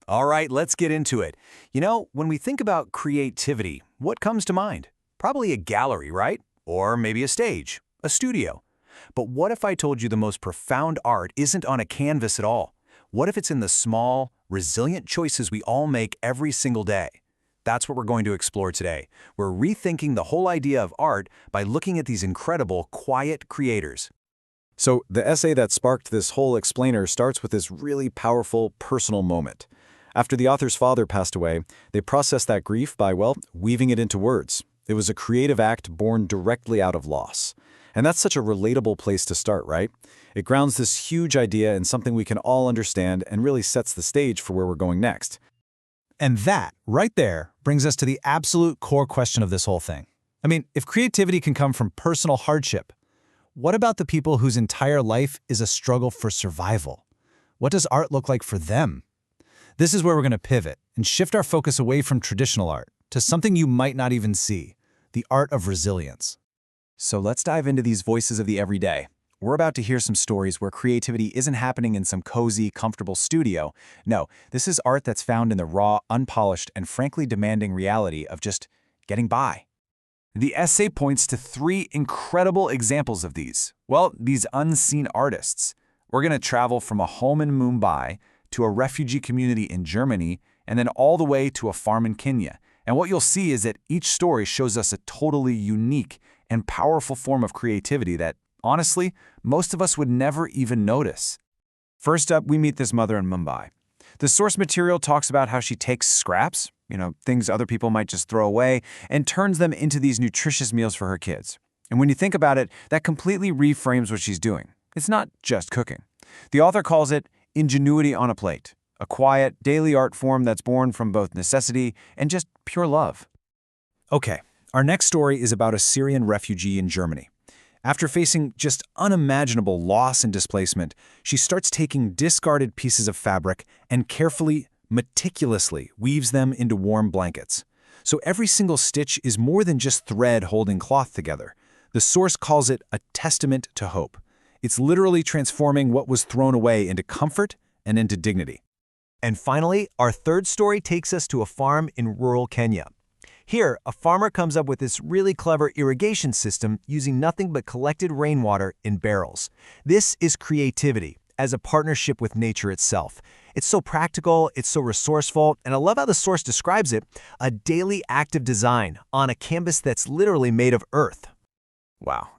All right, let's get into it. When we think about creativity, what comes to mind? Probably a gallery, right? Or maybe a stage, a studio. But what if I told you the most profound art isn't on a canvas at all? What if it's in the small, resilient choices we all make every single day? That's what we're going to explore today. We're rethinking the whole idea of art by looking at these incredible, quiet creators. So the essay that sparked this whole explainer starts with this really powerful personal moment. After the author's father passed away, they processed that grief by, weaving it into words. It was a creative act born directly out of loss. And that's such a relatable place to start, right? It grounds this huge idea in something we can all understand and really sets the stage for where we're going next. And that, right there, brings us to the absolute core question of this whole thing. If creativity can come from personal hardship, what about the people whose entire life is a struggle for survival? What does art look like for them? This is where we're going to pivot and shift our focus away from traditional art to something you might not even see, the art of resilience. So let's dive into these voices of the everyday. We're about to hear some stories where creativity isn't happening in some cozy, comfortable studio. No, this is art that's found in the raw, unpolished, and frankly demanding reality of just getting by. The essay points to three incredible examples of these. These unseen artists. We're going to travel from a home in Mumbai to a refugee community in Germany, and then all the way to a farm in Kenya. And what you'll see is that each story shows us a totally unique and powerful form of creativity that, honestly, most of us would never even notice. First up, we meet this mother in Mumbai. The source material talks about how she takes scraps, things other people might just throw away, and turns them into these nutritious meals for her kids. And when you think about it, that completely reframes what she's doing. It's not just cooking. The author calls it ingenuity on a plate, a quiet, daily art form that's born from both necessity and just pure love. Okay, our next story is about a Syrian refugee in Germany. After facing just unimaginable loss and displacement, she starts taking discarded pieces of fabric and carefully, meticulously weaves them into warm blankets. So every single stitch is more than just thread holding cloth together. The source calls it a testament to hope. It's literally transforming what was thrown away into comfort and into dignity. And finally, our third story takes us to a farm in rural Kenya. Here, a farmer comes up with this really clever irrigation system using nothing but collected rainwater in barrels. This is creativity as a partnership with nature itself. It's so practical, it's so resourceful, and I love how the source describes it, a daily active design on a canvas that's literally made of earth. Wow.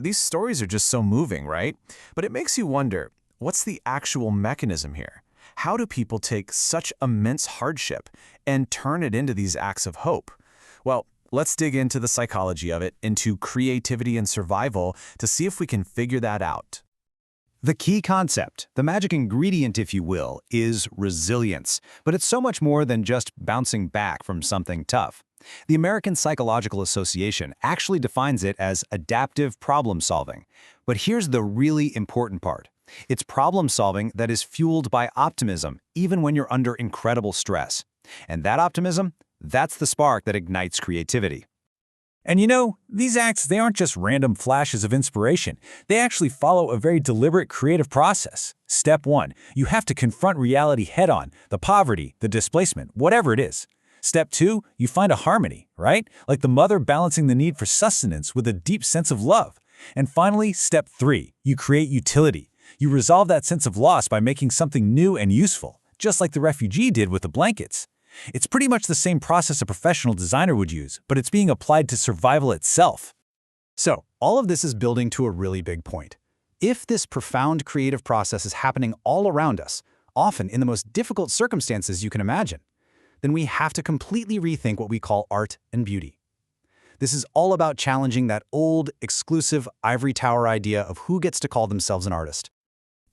These stories are just so moving, right? But it makes you wonder, what's the actual mechanism here? How do people take such immense hardship and turn it into these acts of hope? Let's dig into the psychology of it, into creativity and survival, to see if we can figure that out. The key concept, the magic ingredient, if you will, is resilience. But it's so much more than just bouncing back from something tough. The American Psychological Association actually defines it as adaptive problem solving. But here's the really important part. It's problem solving that is fueled by optimism, even when you're under incredible stress. And that optimism, that's the spark that ignites creativity. And these acts, they aren't just random flashes of inspiration. They actually follow a very deliberate creative process. Step 1, you have to confront reality head-on, the poverty, the displacement, whatever it is. Step 2, you find a harmony, right? Like the mother balancing the need for sustenance with a deep sense of love. And finally, step 3, you create utility. You resolve that sense of loss by making something new and useful, just like the refugee did with the blankets. It's pretty much the same process a professional designer would use, but it's being applied to survival itself. So, all of this is building to a really big point. If this profound creative process is happening all around us, often in the most difficult circumstances you can imagine, then we have to completely rethink what we call art and beauty. This is all about challenging that old, exclusive ivory tower idea of who gets to call themselves an artist.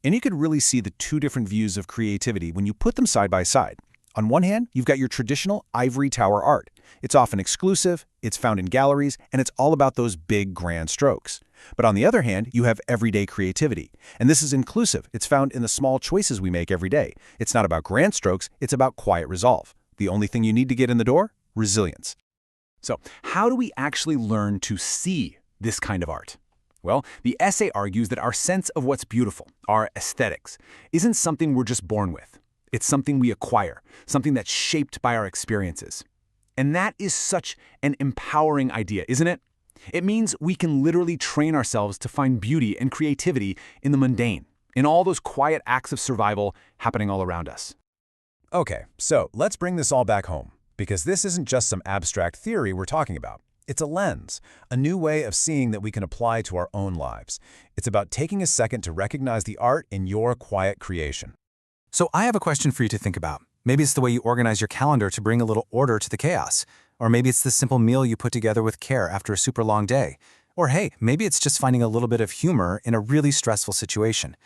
And you could really see the two different views of creativity when you put them side by side. On one hand, you've got your traditional ivory tower art. It's often exclusive, it's found in galleries, and it's all about those big, grand strokes. But on the other hand, you have everyday creativity. And this is inclusive. It's found in the small choices we make every day. It's not about grand strokes, it's about quiet resolve. The only thing you need to get in the door? Resilience. So, how do we actually learn to see this kind of art? The essay argues that our sense of what's beautiful, our aesthetics, isn't something we're just born with. It's something we acquire, something that's shaped by our experiences. And that is such an empowering idea, isn't it? It means we can literally train ourselves to find beauty and creativity in the mundane, in all those quiet acts of survival happening all around us. Okay, so let's bring this all back home, because this isn't just some abstract theory we're talking about. It's a lens, a new way of seeing that we can apply to our own lives. It's about taking a second to recognize the art in your quiet creation. So I have a question for you to think about. Maybe it's the way you organize your calendar to bring a little order to the chaos. Or maybe it's the simple meal you put together with care after a super long day. Or hey, maybe it's just finding a little bit of humor in a really stressful situation.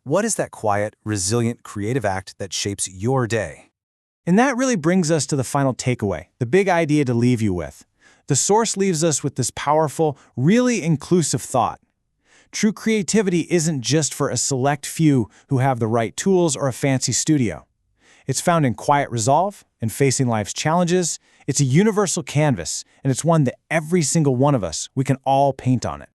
What is that quiet, resilient, creative act that shapes your day? And that really brings us to the final takeaway, the big idea to leave you with. The source leaves us with this powerful, really inclusive thought. True creativity isn't just for a select few who have the right tools or a fancy studio. It's found in quiet resolve and facing life's challenges. It's a universal canvas, and it's one that every single one of us, we can all paint on it.